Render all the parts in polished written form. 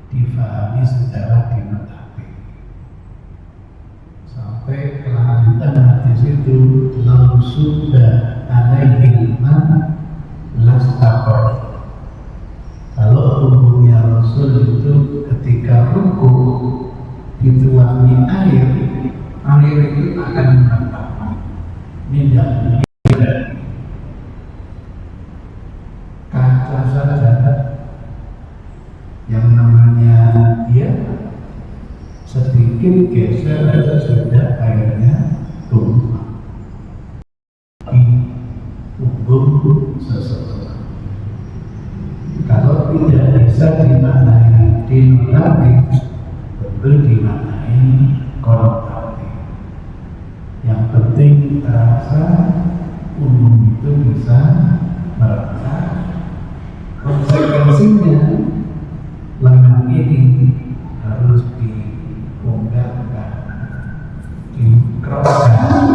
difahami secara dinotatif. Sampai kelanjutan hadis itu, lau sudah alaihi man lastaqor. Kalau tubuhnya Rasul itu ketika ruku dituangi air itu akan menetap. Tidak kaca saja yang namanya dia sedikit geser saja sudah airnya tumpah di tubuh seseorang. Kalau tidak bisa dimaknai dinotatif, tentu dimaknai konotatif. Yang penting terasa umum itu bisa merekam. Konsekuensinya lengan ini harus diunggahkan, dikeraskan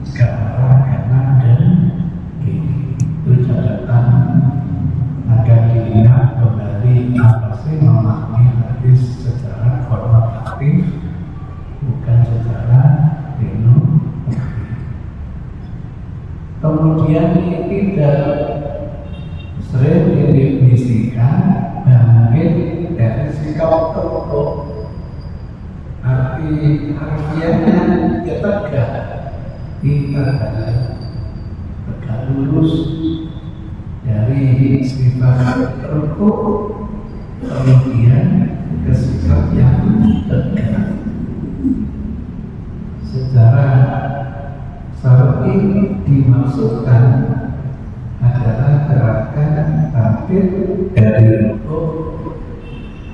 ke arah kanan dan kiri. Itu catatan agar diingat kembali apa sih memahami hadis secara konotatif, bukan secara denotatif. Kemudian tidak sering didefinisikan bangkit dari sikap tertutup. Artinya ya tegak, tegak lurus dari sifat tertutup kemudian ke sikap yang tegak. Secara syar'i dimaksudkan adalah gerakan tampil dari rukuk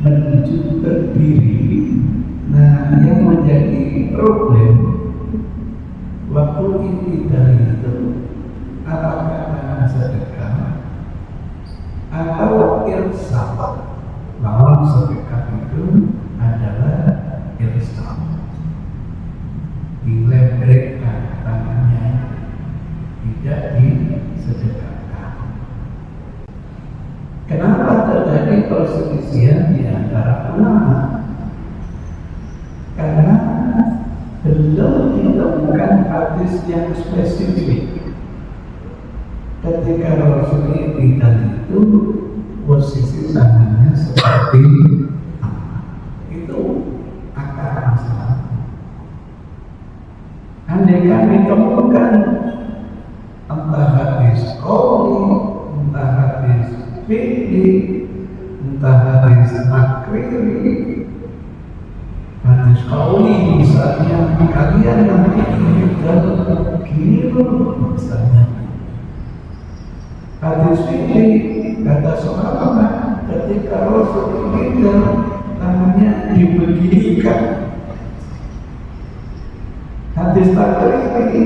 menuju berdiri. Nah, yang menjadi problem waktu ini dari itu, apakah tangan sedekah atau irsal? Lawan sedekah itu adalah irsal, dilebrekkan tangannya, tidak disedekahkan. Kenapa terjadi perselisihan di antara ulama? Karena belum ditemukan hadis yang spesifik. Ketika Rasul itu posisi tangannya seperti apa? Itu akar masalah. Andai kami temukan entah hadis qauli, entah hadis fi'li, entah hadis akriri, hadis qauli misalnya kalian nanti dan keliru misalnya. Hadis fi'li kata sahabat ketika Rasul tangannya dibeginikan. Hadis takriri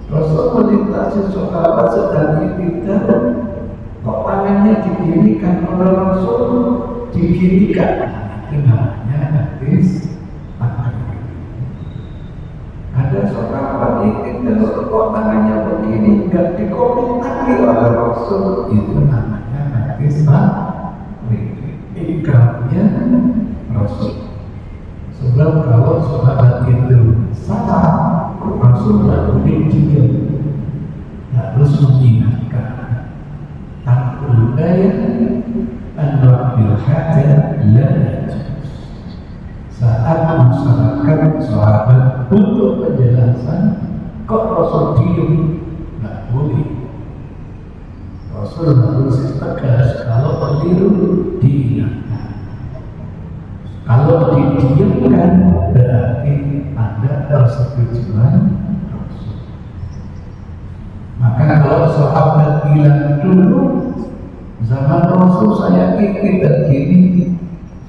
Rasul melintasi sahabat sedang ibadah, kok tangannya diginikan oleh Rasul, diginikan. Itu namanya hadis takriri. Ada sahabat ibadah kok tangannya begini, enggak dikomentari oleh Rasul. Itu namanya hadis takriri. Ikrarnya Rasul. Sebab kalau sahabat itu salah, Rasul lalu dia harus mengingatkan takul ayat an-wa'bil hajat la yajuz. Saat masyarakat sahabat butuh penjelasan, kok Rasul diem? Nggak boleh. Rasul harus tegas, kalau keliru diingatkan. Kalau didiamkan berarti ada persetujuan Rasul. Maka kalau sahabat bilang dulu zaman Rasul saya ini begini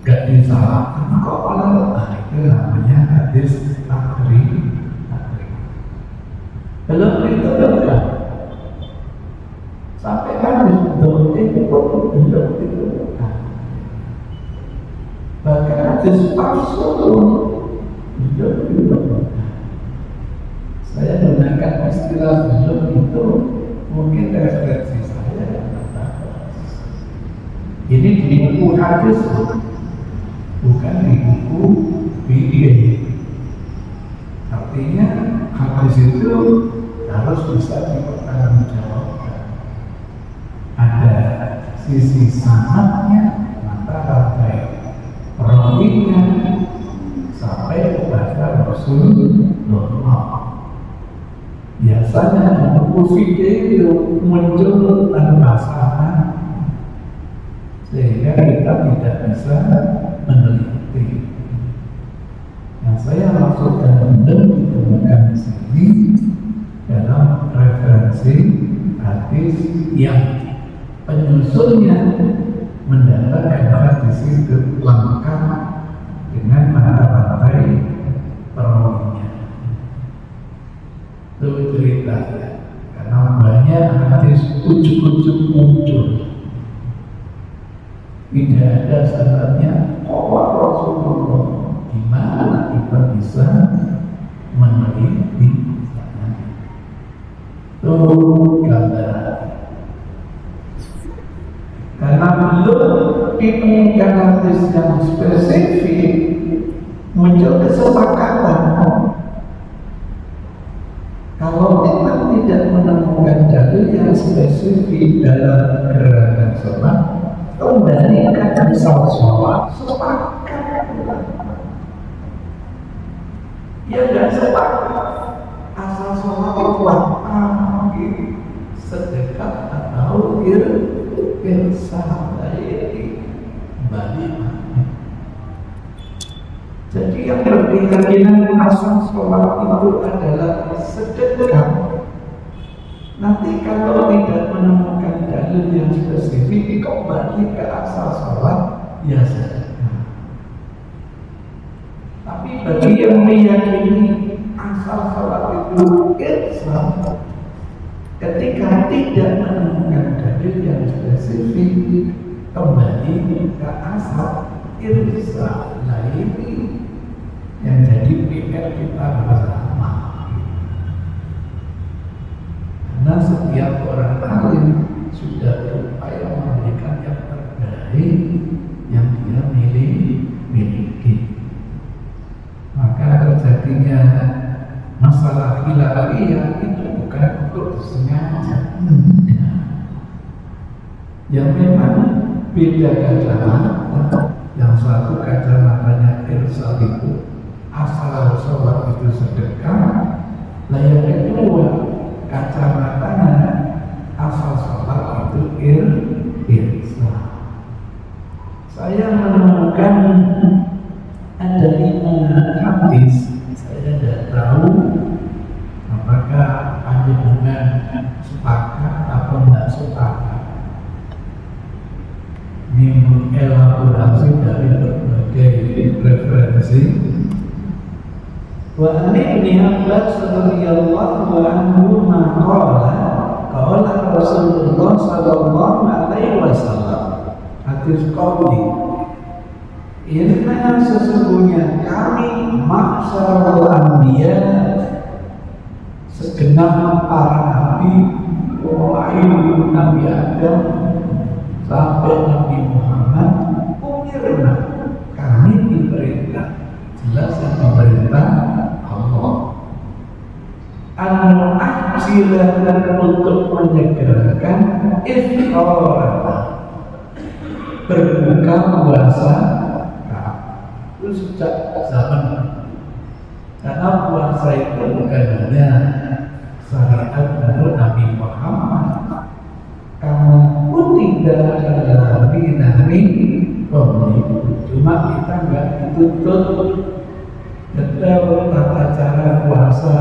gak disalahkan, kok malah itu namanya hadis takriri. Belum ditemukan sampai hadis itu belum ditemukan. Bahkan hadis palsu belum ditemukan. Saya gunakan istilah belum itu mungkin referensi saya yang terbatas. Ini di buku hadis bukan di buku fikih. Artinya hadis itu harus bisa dipertanggungjawabkan. Ada sisi sanadnya, maka rantai perawinya sampai kepada Rasulullah. Biasanya buku fikih itu muncul tanpa sanad, sehingga kita tidak bisa meneliti. Yang saya maksudkan ditemukan di sini dalam referensi hadis yang penyusunnya mendatangkan hadis itu lengkap dengan rantai perawinya. Itu ceritanya, karena banyak hadis ujuk-ujuk muncul, tidak ada sanadnya. Rasulullah, gimana kita bisa meneliti sanadnya? Itu gambaran. Karena belum ditemukan hadis yang spesifik, muncul kesepakatan. Kalau kita tidak menemukan dalil yang spesifik dalam gerakan sholat, kembalikan misal sholat sepakat. Ya tidak sepakat, asal sholat waqaf, sedekah atau irsalayati balik. Jadi yang berkeyakinan asal sholat itu adalah sedekah. Nanti kalau tidak menemukan dalil yang spesifik, kembali ke asal sholat, ya sedekah. Tapi bagi yang meyakini asal sholat itu Islam, ketika tidak menemukan dalil yang spesifik, kembali ke asal irsalayati yang jadi PR kita bersama. Karena setiap orang alim sudah berupaya memberikan yang terbaik yang dia miliki. Maka terjadinya masalah khilafiyah itu bukan untuk disengaja. Yang memang beda kacamata. Yang satu kacamatanya irsal itu asal sholat itu sedekah. Nah yang kedua kacamatanya asal sholat itu irsal. Saya menemukan ada 5 hadis. Saya tidak tahu apakah panjenengan sepakat atau tidak sepakat. Ini mengelaborasi dari berbagai referensi. Wa Ibnu Abbas radhiyallahu anhu qala Rasulullah sallallahu alaihi wasallam, hadis qauli, inna sesungguhnya kami ma'syarul anbiya, segenap para nabi, mulai Nabi Adam sampai Nabi Muhammad, umirna, kami diperintah, jelas yang diperintah Allah, an-ajila, dan untuk menyegerakan iftarata, berbuka puasa. Itu sejak zaman, karena puasa itu bukan hanya syariat menurut Nabi Muhammad. Kamu pun tidak lebih nabi pemilik, cuma kita nggak dituntut detail tata cara puasa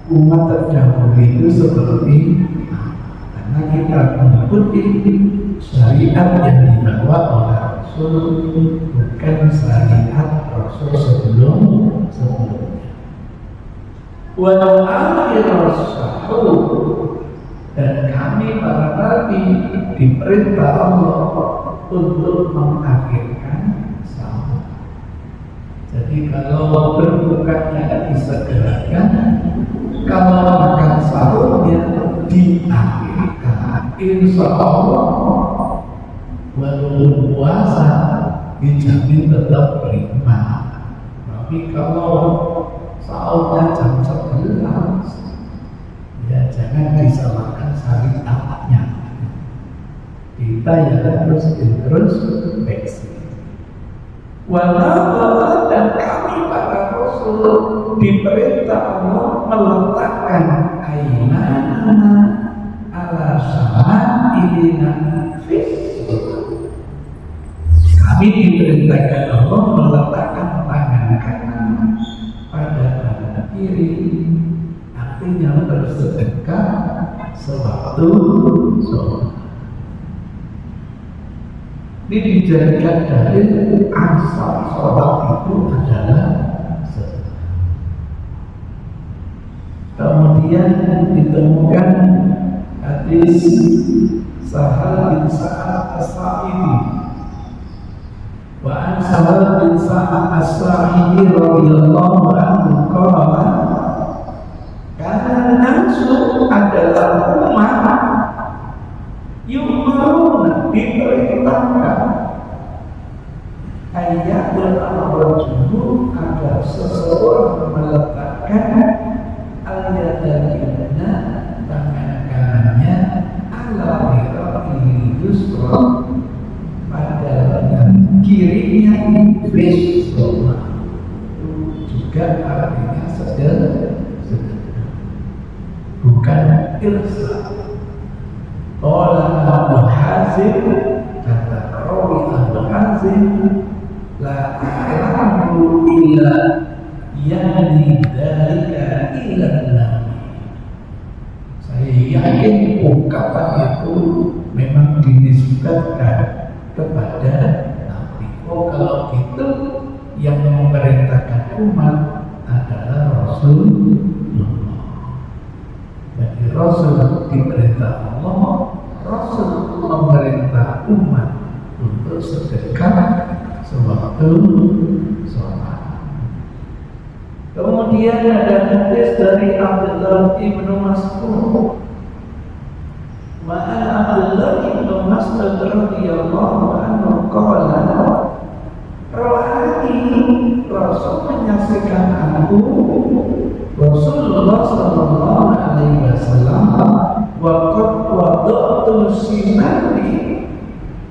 umat terdahulu itu seperti, karena kita mengikuti syariat yang dibawa oleh Rasul, bukan syariat Rasul sebelumnya. Walau akhir sahur, dan kami para nabi diperintah Allah untuk mengakhirkan sahur. Jadi kalau berbukanya disegerakan, kalau makan sahurnya diakhirkan, insya Allah walaupun puasa dijamin tetap prima. Tapi kalau sahurnya jam 11, ya jangan disalahkan syariatnya. Kita ya harus introspeksi. Walau dan kami para Rasul diperintah Allah meletakkan ainana ala syama'ilina fis. Kami diperintahkan Allah meletakkan tangan kanan pada tangan kiri, artinya bersedekah sewaktu sholat. Ini dijadikan dalil asal sholat itu adalah sedekah. Kemudian ditemukan hadis Sahal bin Sa'ad As-Sa'idi. Wa an Sahal bin Sa'ad As-Sa'idi radhiyallahu anhu qala kana nasu adalah umat yu'maruna diperintahkan ayat al-rajulu agar seseorang meletakkan al-yadayna tangan kanannya ala hiraqil yusra pada tangan kirinya bismillah, juga artinya sedekah, bukan irsa. Qala Abu Hazim, kata rawi Abu Hazim, la a'lamu illa yani dzalika illa Nabi. Saya yakin ungkapan itu memang dinisbatkan kepada Nabi. Oh, kalau itu yang memerintahkan umat adalah Rasulullah. Jadi Rasul diperintah Allah, Rasul memerintah umat untuk sedekah sewaktu sholat. Kemudian ada hadis dari Abdullah ibnu Mas'ud. Ma'an Abdullah ibnu Mas'ud radhiyallahu anhu qala rawani Rasul menyaksikan aku Rasulullah sallallahu alaihi wasallam waqad wada'tu simari,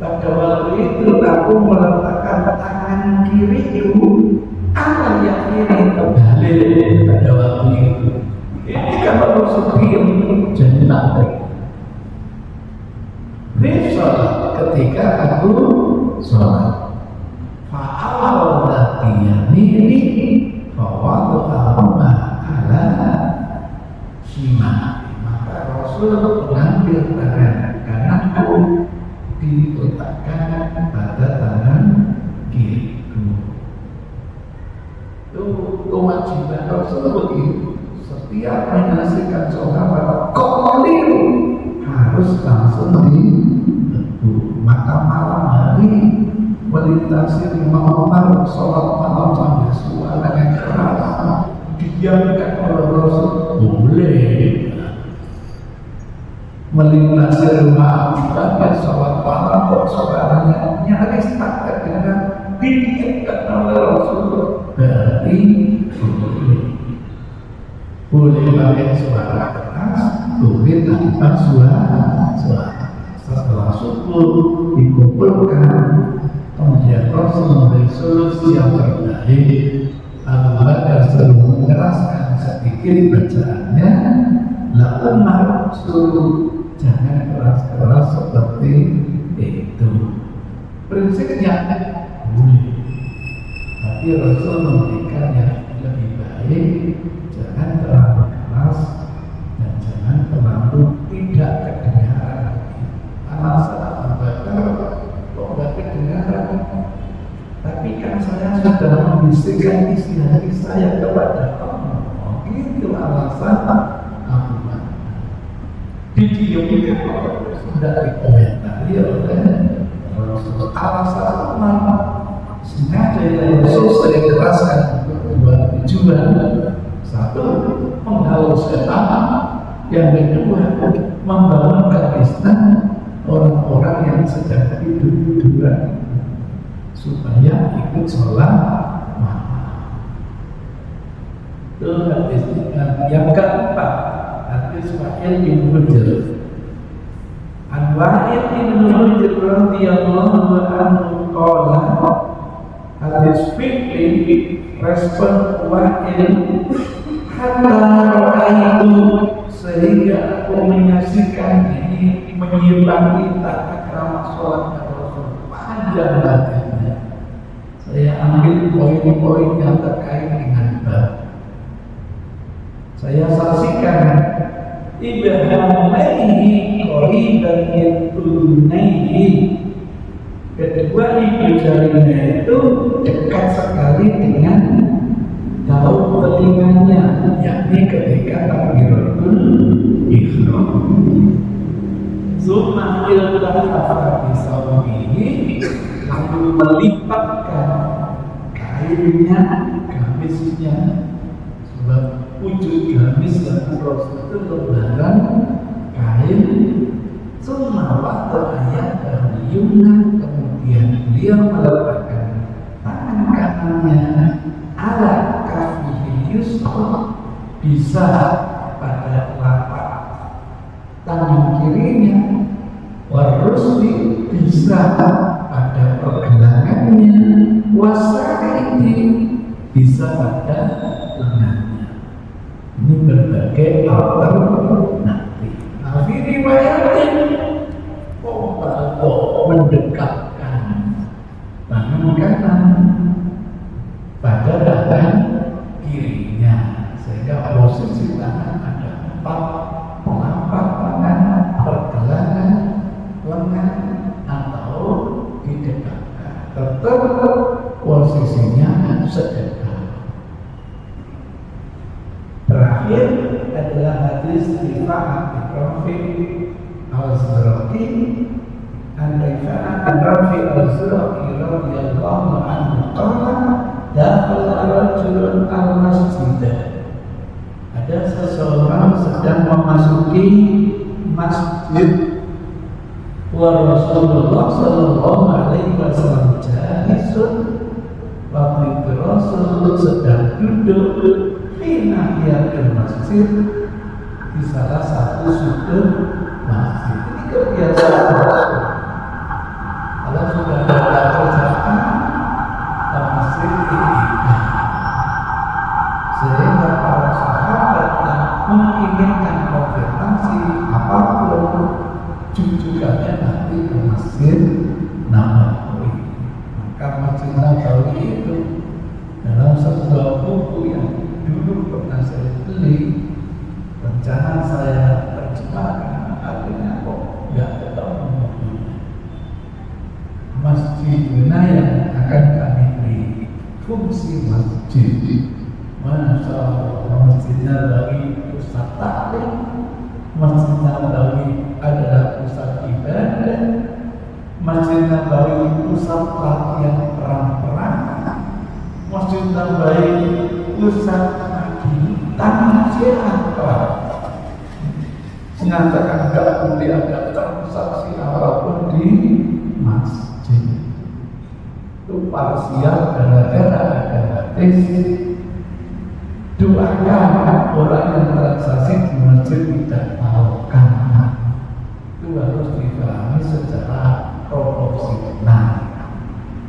pada waktu itu aku meletakkan tangan kiriku ala yang kiri terbalik pada waktu itu. Ini kalau Rasul diam jenak sholat ketika aku sholat fa'al datiyamini fawadu'ahumah ala shima, maka Rasul mengambil tangan kananku diletakkan pada tangan kiriku. Itu kewajiban Rasul begitu. Setiap menyaksikan sholat qalilu harus langsung diteduh. Maka malam hari melintasi 5 Umar sholat malam sampai suaranya keras, diamkan oleh Rasul boleh. Melintasi rumah Abubakar sholat malam kok suaranya nyaris tak terdengar, diamkan oleh Rasul berarti boleh pakai suara keras, boleh tanpa suara. Setelah syukur dikumpulkan, kemudian Rasul memberi solusi yang terbaik. Abu Bakar selalu mengeraskan sedikit bacaannya, la Umar suruh jangan keras-keras seperti itu. Prinsipnya boleh, tapi Rasul memberikan yang lebih baik, jangan terlalu keras dan jangan terlalu tidak kedengaran. Alasan Abu Bakar kok nggak kedengaran? Tapi kan saya sudah membisikkan isi hati saya kepada Allah. Itu alasan Abu Bakar. Didiamkan sudah dikomentari oleh Rasul. Alasan Umar sengaja yang Rasul sering keraskan dua tujuan. Satu, menghalau setan. Yang kedua, membangunkan Islam orang-orang yang sedang tidur-tiduran. supaya ikut sholat malam. Itu hadis yang keempat, hadis Wa'il bin Hujr. An Wa'il bin Hujr radhiyallahu anhu qala, hadis fikih respon Wa'il, hatta ra'aitu, sehingga aku menyaksikan ini menyimpangi tata krama sholat Rasul. Panjang hadisnya. Saya ambil poin-poin yang terkait dengan bab. Saya saksikan ibhamaihi qariban min udunaihi, kedua ibu jarinya itu dekat sekali dengan daun telinganya, yakni ketika takbiratul ihram. Summa iltahafa bisawbihi, lalu melipatkan kainnya, gamisnya, sebab wujud gamis dan Rasul itu lembaran kain. Summa wada'aya yumna, kemudian beliau meletakkan tangan kanannya ala kafihi yusra, bisa pada telapak tangan kirinya, warusli, bisa pada pergelangannya, wasa'idi, bisa pada lengannya. Ini berbagai alternatif. Tapi riwayatnya mendekatkan tangan kanan pada tangan kirinya, sehingga posisi tangan ada 4, telapak tangan, pergelangan, lengan, atau didekatkan. Tetap posisinya sederhana. Terakhir adalah hadis Rifa'ah bin Rafi al-Zuraqi, an Rafi al-Zuraqi radhiyallahu anhu qala, dakhala rajulun al-masjid. Ada seseorang sedang memasuki masjid, wa Rasulullah sallallahu alaihi wasallam jalisun, waktu itu Rasul sedang duduk di nahiyatul masjid, di salah satu sudut masjid. Ini kebiasaan Rasul. Kalau sudah ada kerjaan ke masjid ini, sehingga para sahabat yang menginginkan konfirmasi apapun jujukannya nanti ke Masjid Nabawi. Maka Masjid Nabawi itu dalam sebuah buku yang dulu pernah saya beli, rencana saya terjemahkan, akhirnya kok nggak ketemu bukunya. Masjidnya yang akan kami beri fungsi masjid. Masya Allah, Masjid Nabawi pusat taklim, Masjid Nabawi adalah pusat ibadah, Masjid Nabawi pusat latihan perang-perang, Masjid Nabawi pusat tanah siapa mengatakan tidak boleh ada transaksi apapun di masjid. Itu parsial gara-gara ada hadis, doakan orang yang transaksi di masjid tidak tahukan. Itu harus dipahami secara proporsional.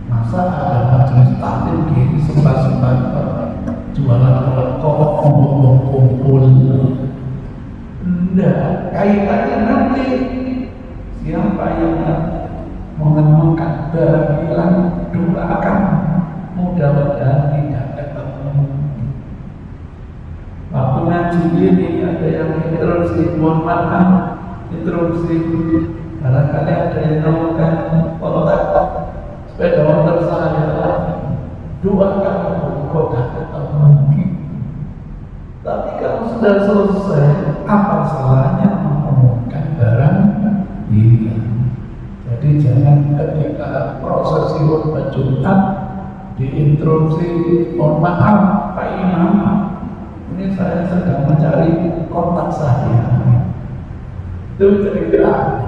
Masa ada majelis taklim gini sembah-sembah jualan rokok, kumpul-kumpul? Enggak, kaitannya nanti siapa yang menemukan barang hilang, doakan, mudah-mudahan tidak ketemu. Waktu ngaji ini ada yang interupsi, mohon maaf, interupsi. Barangkali ada yang menemukan kontak sepeda motor saya, doakan kok tidak ketemu. Tapi kalau sudah selesai, apa salahnya menemukan barang hilang? Jadi jangan ketika prosesi khutbah Jumat diinterupsi, mohon maaf Pak Imam, ini saya sedang mencari kontak saya. Itu cerita.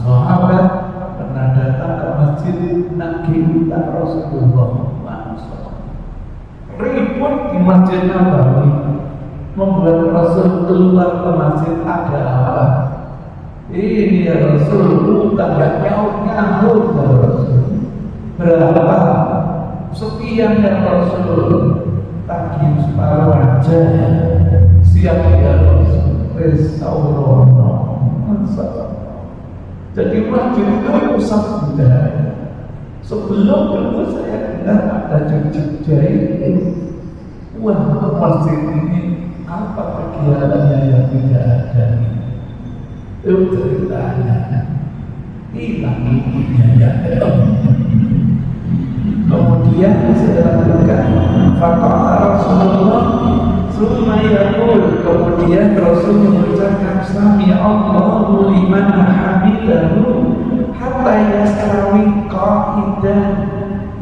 Sahabat pernah datang Masjid Nabawi, membuat Rasul keluar ke masjid ada apa? Ini ya Rasul, tak nyaut ya Rasul. Berapa? Sekian ya Rasul. Tadi separuh aja. Siap ya Rasul. Restaurono. Jadi masjid itu pusat budaya. Sebelum dulu saya dengar ada jejak jahit. Wah, masjid ini apa kegiatannya yang tidak ada ini? Itu ceritanya hilang ibunya ya. Kemudian saya lanjutkan Faqala Rasulullah Summa yaqul, kemudian Rasul mengucapkan Sami Allahu liman hamidahu hatta yastawi qa'idan,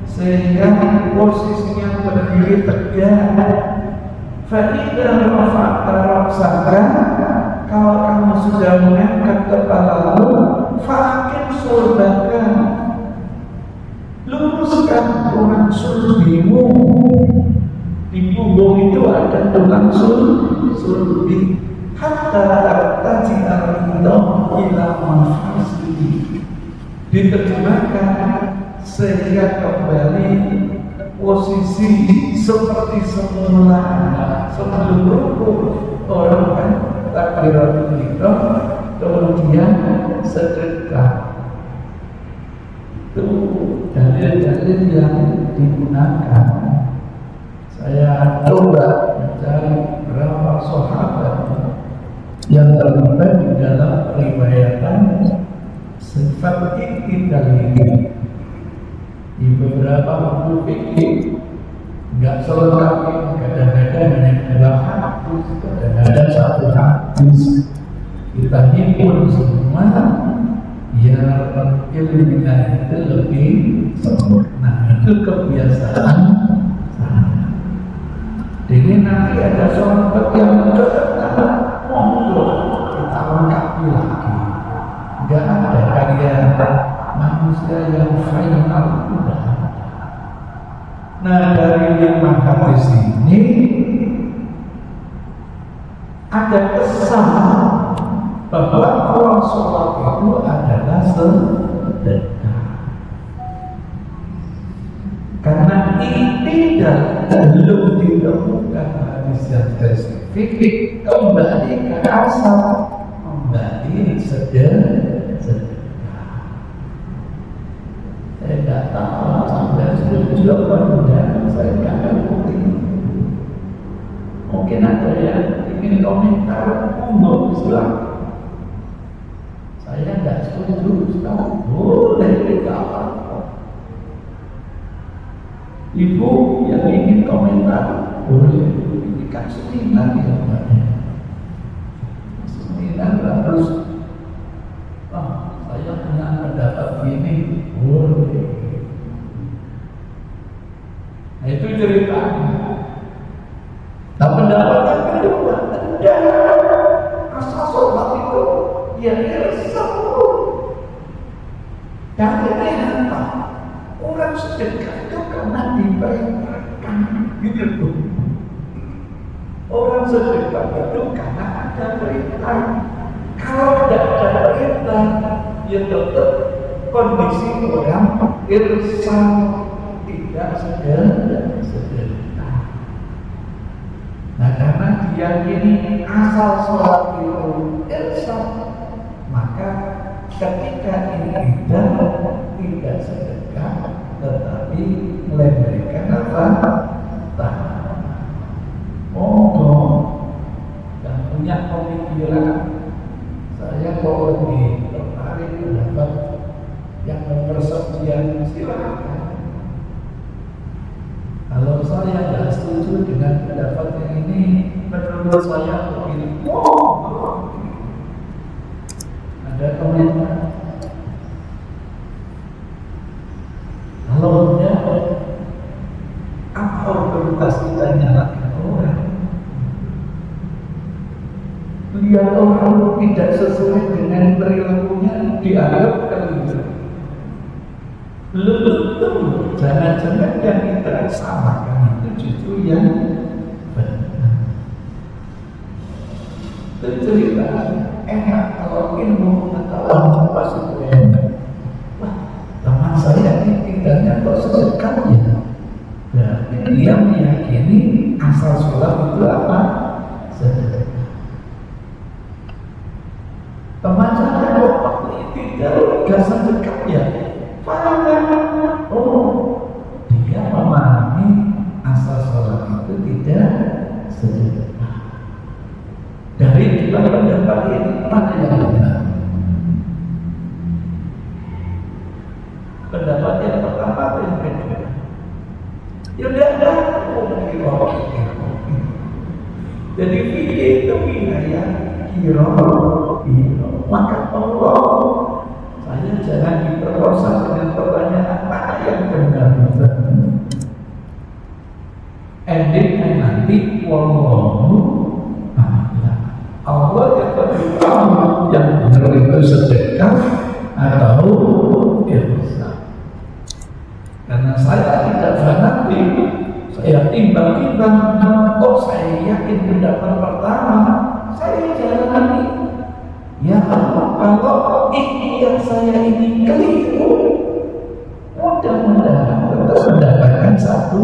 sehingga posisinya berdiri tegak. Fa'idha rafa'ta ra'saka, kalau kamu sudah mengangkat kepalamu, fa'akin sulbaka, luruskan tulang sulbimu. Di punggung itu ada tulang sulbi. Hatta tartaji'al ridha ila mafasili, diterjemahkan sehingga kembali posisi seperti semula sebelum rukuk. Orang kan takbiratul ihram kemudian sedekah. Itu dalil-dalil yang digunakan. Saya coba mencari berapa sahabat yang terlibat di dalam riwayatan sifat iktidal ini. Di beberapa buku fikih nggak selengkap, kadang-kadang hanya dua hadis, kadang-kadang satu hadis. Kita himpun semua biar ilmunya itu lebih sempurna. Itu kebiasaan saya. Jadi nanti ada sahabat yang monggo kita lengkapi lagi. Nggak ada karya manusia yang final udah. Nah, dari 5 hadis ini ada kesan bahwa orang sholat itu adalah sedekah. Karena ini belum ditemukan hadis yang spesifik, kembali ke asal, kembali sedekah. Saya tidak tahu sampai setuju apa tidak, saya tidak ngerti. Mungkin ada yang ingin komentar, monggo silakan. Saya tidak setuju, boleh tidak apa-apa. Ibu yang ingin komentar, boleh. Ini kan seminar ya Pak. Seminar harus saya punya pendapat gini, boleh. Nah itu ceritanya. Nah pendapat yang kedua, asal sholat itu ya sembuh. Dalilnya apa? Orang sedekah itu karena diperintahkan, gitu loh. Orang sedekah itu karena ada perintah. Kalau tidak ada perintah, ya tetap kondisi orang irsal, tidak sedekah. Nah karena diyakini asal sholat itu irsal, maka ketika ini tidak sedekah, tetapi memberikan apa? Monggo yang punya pemikiran, saya kalau tertarik mendapat yang nomor sekian, silakan. Kalau saya tidak setuju dengan pendapat yang ini, menurut saya begini, ada komentar. Kalau tidak, apa otoritas kita nyalakan orang? Lihat orang tidak sesuai dengan perilakunya, dianggap keliru. Belum, jangan-jangan yang kita samakan itu justru yang benar. Itu cerita enak kalau ilmu pengetahuan pasti itu enak. Wah, teman saya ini tinggalnya kok sedekah ya. Berarti dia meyakini asal sholat itu apa? Sedekah. Teman saya kok tidak gak sedekah ya. Oh, dia memahami asal sholat itu tidak sedekah. Dari dua pendapat ini mana yang benar? Pendapat yang pertama atau yang kedua? Ya udah ada. Jadi fikih itu wilayah kiro. Maka Allah, saya jangan diperkosa dengan pertanyaan mana yang benar. Endingnya nanti wallahu Allah yang beritahu yang benar itu sedekah atau ihsan. Karena saya tidak fanatik, saya timbang-timbang. Oh, saya yakin pendapat pertama, saya jalani. Ya Allah, kalau ikhtiar saya ini keliru, mudah-mudahan tetap mendapatkan satu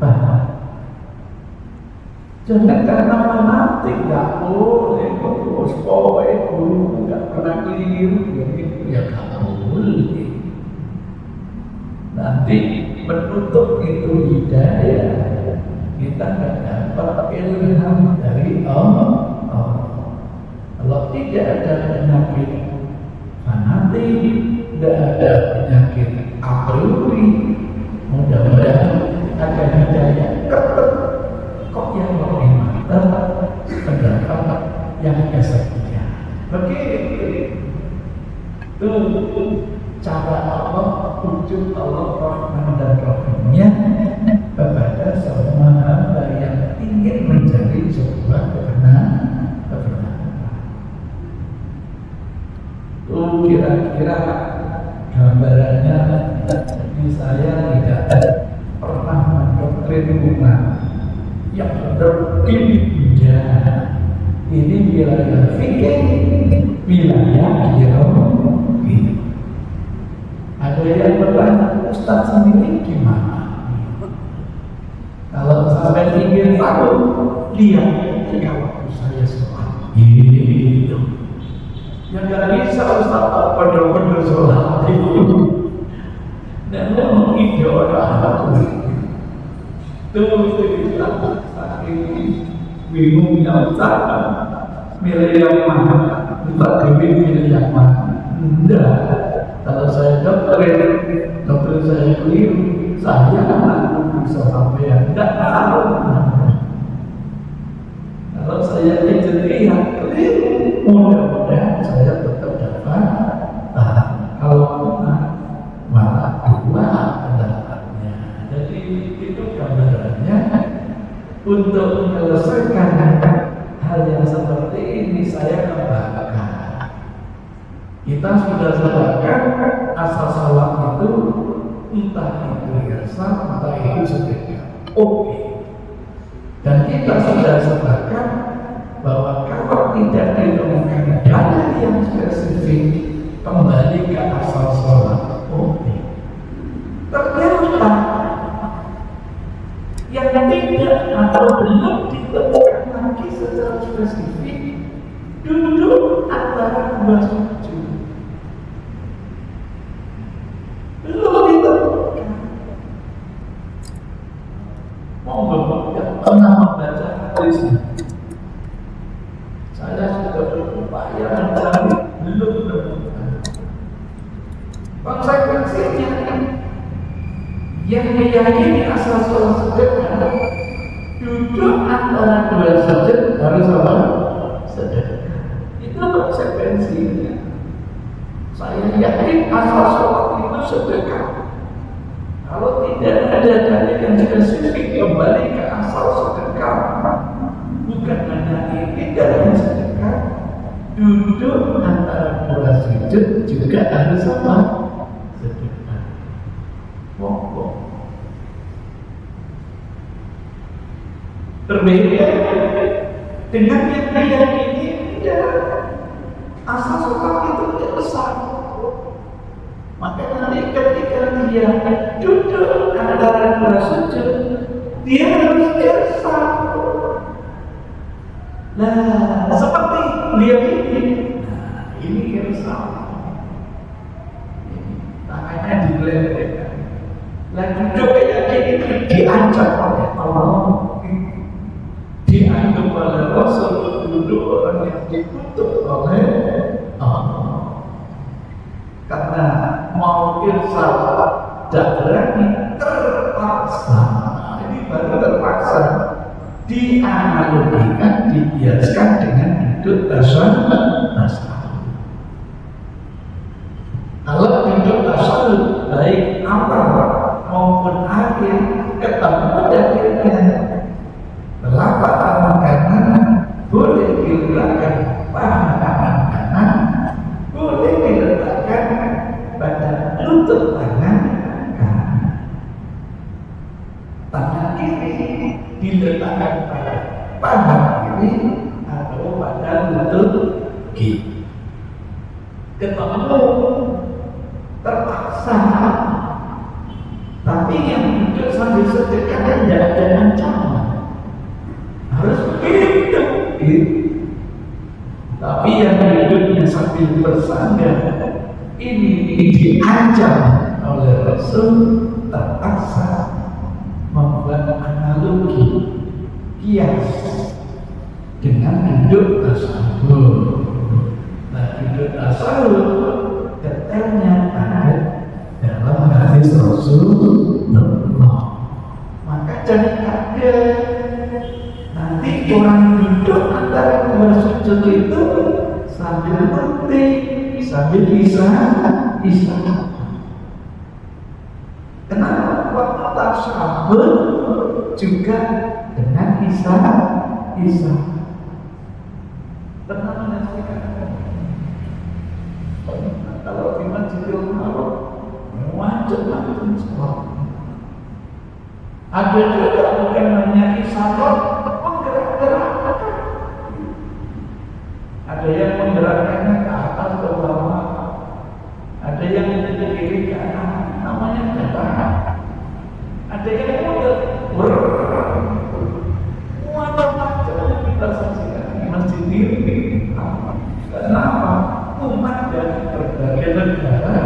pahala. Jangan karena fanatik gak boleh, terus pokoknya dulu gak pernah keliru, ya gak boleh. Nanti menutup itu hidayah, kita gak dapat ilham dari Allah. Kalau tidak ada penyakit fanatik, tidak ada penyakit a priori, mudah-mudahan ada hidayah. Kok yang lebih mantap pendapat yang kesekian. Begitu itu cara Allah, wujud Allah Rahman dan Rahimnya kepada semua hamba yang ingin mencari sebuah kebenaran. Itu kira-kira gambarannya. Jadi saya tidak pernah mendoktrin umat yang berbeda. Ini wilayah fikih, wilayah ideologi. Ada yang bertanya, Ustaz sendiri gimana? Kalau sampai ingin tahu, lihat ketika waktu saya sholat. Gitu. Yang gak bisa Ustaz benar-benar sholat itu. Dan memang idola itu saking bingungnya Ustaz, milih yang mana? Ustaz demi milih yang mana? Enggak. Kalau saya doktrin saya keliru, saya akan bisa sampai yang enggak tahu. Kalau saya ijtihad keliru, mudah-mudahan saya tetap dapat. Kalau malah dua pendapatnya. Jadi itu gambarannya. Untuk menyelesaikan hal yang seperti ini saya kembangkan. Kita sudah sepakat asal sholat itu entah itu ihsan, entah itu sedekah. Oke. Dan kita sudah sepakat bahwa kalau tidak ditemukan dalil yang spesifik, kembali ke asal sholat. Oke. Ternyata yang tidak atau belum ditemukan lagi secara spesifik duduk antara dua sujud. Belum ditemukan. Monggo yang pernah membaca hadis, saya sudah berupaya mencari, belum menemukan. Konsekuensinya yang meyakini asal sholat sedekah duduk antara dua sujud harus apa? Sedekah. Itu konsekuensinya. Saya yakin asal sholat itu sedekah. Kalau tidak ada dalil yang spesifik, kembali ke asal sedekah. Bukan hanya ini dalam sedekah, duduk antara dua sujud juga harus apa? Sedekah. Monggo. Berbeda dengan yang meyakini Asal sholat itu tidak besar. Maka nanti ketika dia duduk antara dua sujud, dia harus irsal. Nah, seperti beliau ini. Nah, ini irsal. Tangannya digeledekkan. Lagi duduk kayak gini diancam oleh Allah. Dianggap oleh Rasul duduk orang yang dikutuk oleh Allah. Karena mau irsal darah ini terpaksa. Ini baru terpaksa dianalogikan, dibiaskan dengan duduk tasawuf. Kalau duduk tasawuf baik awal maupun akhir ketemu akhirnya telapak tangan kanan boleh diletakkan pada tangan kanan, boleh diletakkan pada lutut tangan kanan. Tangan kiri diletakkan pada paha kiri atau pada lutut kiri. Ketemu terpaksa. Tapi yang duduk sambil sedekah tidak ada ancaman. Harus begitu. Tapi yang duduknya sambil bersandar ini diancam oleh Rasul, terpaksa membuat analogi kias dengan duduk tasawuf. Nah, duduk tasawuf detailnya ada dalam hadis Rasulullah. Maka jangan kaget nanti orang duduk antara dua sujud itu sambil penting, sambil isyarat. Kenapa waktu tasawuf juga dengan isyarat? Pernah menyaksikan kalau di Masjidil Haram macam-macam sholat. Ada juga bukan hanya isyarat, menggerak-gerakkan. Ada yang menggerakkannya ke atas ke bawah, ada yang ke kiri ke kanan, namanya gerak. Ada yang macam-macam kita saksikan di masjid ini. Kenapa? Umat dari berbagai negara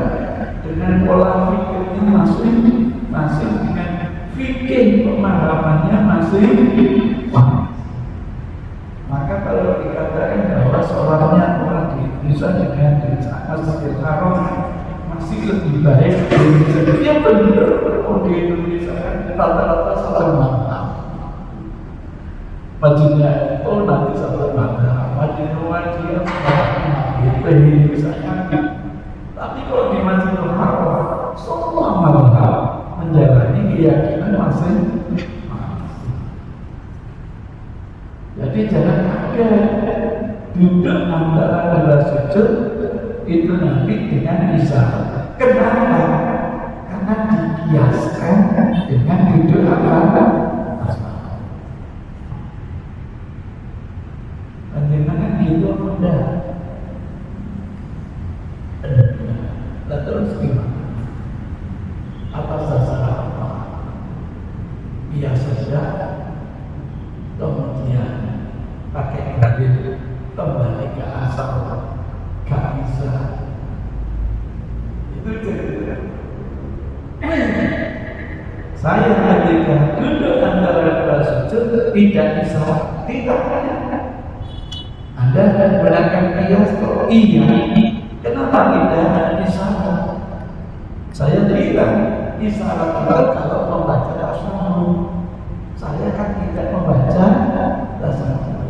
dengan pola pikirnya masing-masing, dengan fikih pemahamannya masing. Maka kalau dikatakan bahwa sholatnya orang di Indonesia dengan di Masjidil Haram masih lebih baik dari Indonesia, ya benar. Oh, di Indonesia kan rata-rata sholat malam. Masjidnya, oh nanti sholat malam. Masjid rumah dia misalnya. Tapi kalau di Masjidil Haram semua malam menjalani keyakinan masing. Jadi jangan kaget duduk antara dua sujud itu nanti dengan isyarat. Kenapa? Karena dikiaskan dengan duduk apa? Panjenengan itu mudah. Nah, terus gimana? Atas dasar apa? Biasa saja. Kemudian pakai dalil kembali ke asal, gak bisa. Itu cerita. Saya ketika duduk antara dua sujud tidak bisa, tidak. Anda akan belakang kias kok? Iya. Kenapa tidak isyarat? Saya bilang isyarat itu kalau membaca tasawuf. Saya kan tidak membaca tasawuf.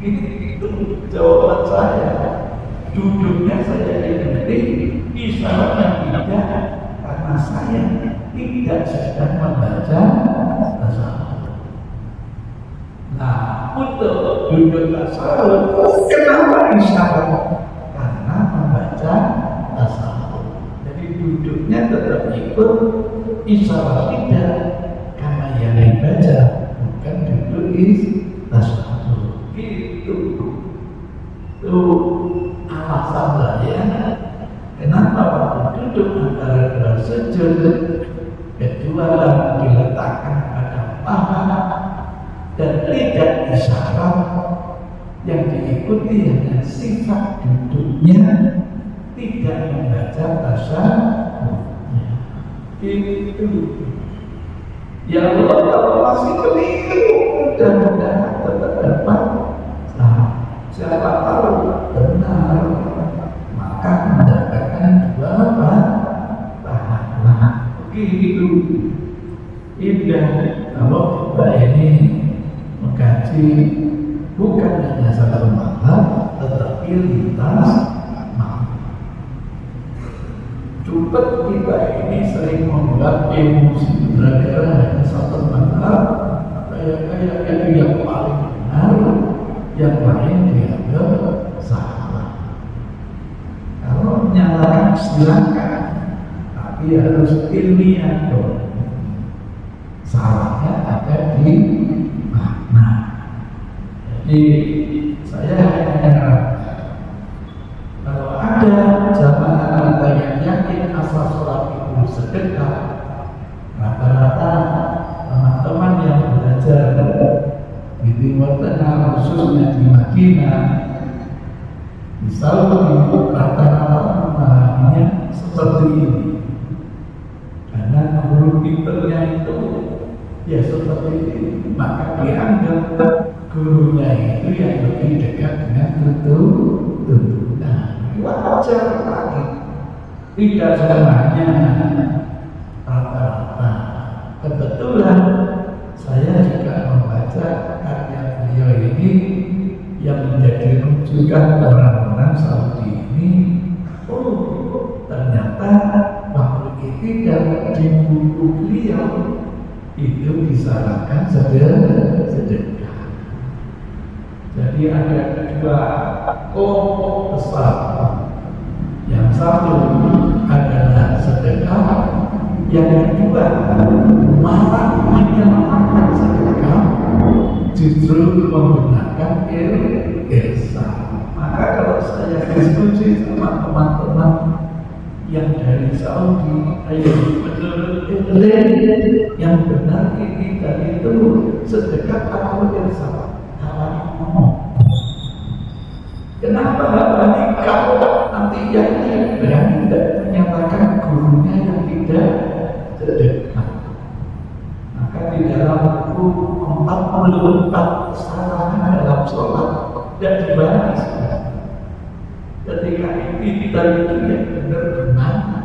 Itu jawaban saya. Duduknya saya ini isyaratnya tidak, karena saya tidak sedang membaca tasawuf. Nah, untuk duduk tasawuf, kenapa isyarat? Karena membaca tasawuf. Jadi duduknya tetap ikut isyarat tidak, karena yang dibaca bukan duduk tasawuf. Gitu. Tuh alasan saya kenapa waktu duduk antara dua sujud kedua diletakkan pada paha dan tidak isyarat yang diikuti hanya sifat duduknya, tidak membaca tasyahudnya. Itu ya Allah, kalau masih keliru mudah-mudahan tetap dapat. Siapa tahu benar, maka mendapatkan dua pahala. Begitu indah kalau kita ini mengkaji bukan hanya satu malam, tetapi lintas malam. Cepet kita ini sering membuat emosi gara-gara hanya satu malam, kayak itu yang paling benar, yang lain dianggap salah. Kalau menyalahkan silakan, tapi harus ilmiah dong. Salahnya ada di mana? Jadi saya hanya kalau ada jamaah kita yang yakin asal sholat itu sedekah, rata-rata teman-teman yang belajar di Timur Tengah, khususnya di Madinah, misalnya rata-rata memahaminya seperti ini, karena guru pinternya itu ya seperti ini, maka dianggap gurunya itu yang lebih dekat dengan tuntunan. Wajar lagi, tidak semuanya, rata-rata. Kebetulan saya juga membaca karya beliau ini yang menjadi rujukan orang-orang Saudi ini. Oh, ternyata makhluk ini dan di buku beliau itu disarankan sedekah. Jadi ada dua kelompok besar. Yang satu adalah sedekah, yang kedua malah menyelamatkan sedekah justru menggunakan ihsan. Maka kalau saya diskusi sama teman-teman yang dari Saudi, ayo menurut yang benar ini dan itu sedekah atau ihsan? Kenapa Habani kalau nanti yang berani tidak menyatakan gurunya yang tidak sedekah? Maka di dalam buku 44 kesalahan dalam sholat tidak dibahas. Ketika ini kita itu yang benar gimana?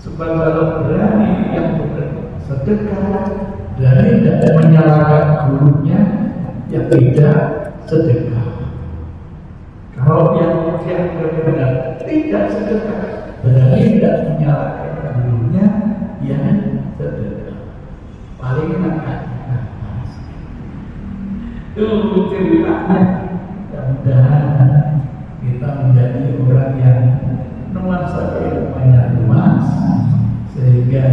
Sebab kalau berani yang benar sedekah, berani tidak menyalahkan gurunya yang tidak sedekah. Kalau yang benar tidak sedekah, berani tidak menyalahkan gurunya yang sedekah. Paling enak itu ceritanya. Mudah-mudahan kita menjadi orang yang nuansa keilmuannya luas, sehingga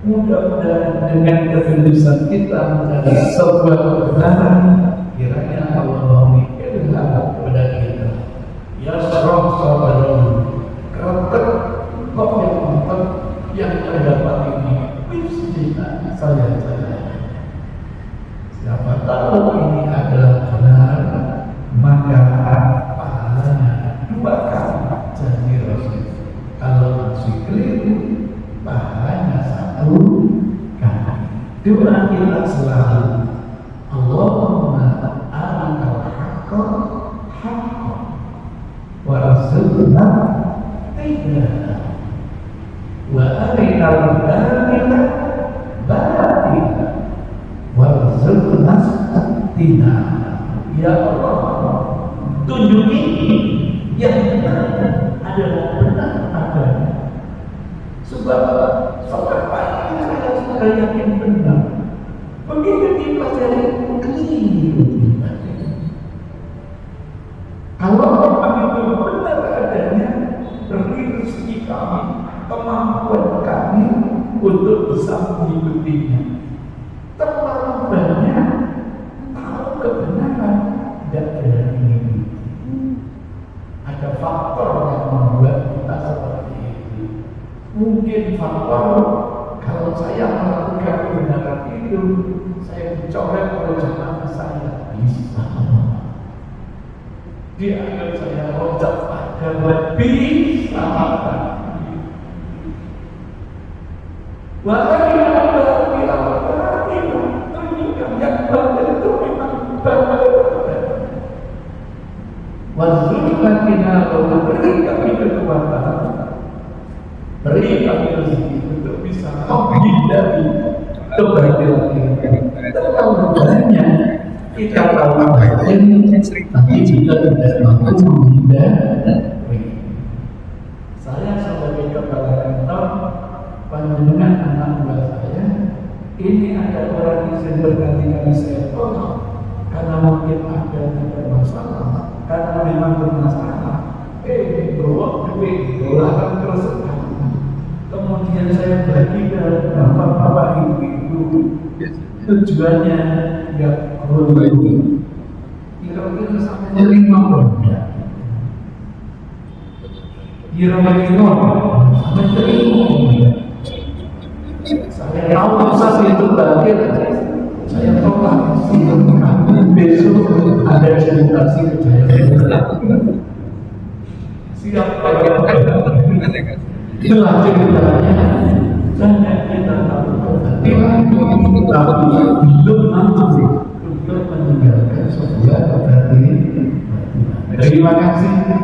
mudah-mudahan dengan ketulusan kita menjadi sebuah kebenaran, kiranya Allah memberikan kepada kita. Ya serong saudara, keretek kok yang mantap yang terdapat ini, bismillah saya. Siapa tahu ini adalah benar, maka pahalanya 2 kali janji Rasul. Kalau masih keliru, pahalanya 1 kali. Doa kita selalu, Allahumma arinal haqqa haqqan warzuqna ittiba'ah wa arinal batila batila warzuqna ijtinabah. Ya Allah, tunjuki yang benar adalah benar adanya. Sebab selama ini saya yakin benar. Begitu dipelajari keliru. Kalau memang itu benar adanya, dari rezeki kami, kemampuan kami untuk bisa mengikutinya. Terlalu banyak tahu kebenaran dan berani mengikuti. Mungkin faktor kalau saya melakukan kebenaran itu, saya dicoret oleh jamaah saya, bisa. Dia akan saya rojak agar lebih selamat. Walaupun yang itu memang Wazulkan kita beri kami kekuatan, beri kami rezeki untuk bisa menghindari kebaikan ini. Terlalu banyak kita tahu apa ini, tapi juga tidak mampu menghindari. Saya sebagai kepala kantor, panjenengan anak buah saya, ini ada orang izin berkali-kali saya tolong karena mungkin ada masalah. Karena memang bermasalah, bawa duit, dolar terus. Kemudian saya bagi ke bapak-bapak ibu-ibu. Tujuannya nggak perlu itu. Kira-kira sampai 5 bulan. Kira-kira sampai 5 bulan. Saya tahu saat itu berakhir. Saya tolak besok ada presentasi kejayaan. Siap itulah ceritanya. Banyak kita tahu tapi belum mampu untuk meninggalkan sebuah keberhasilan. Terima kasih.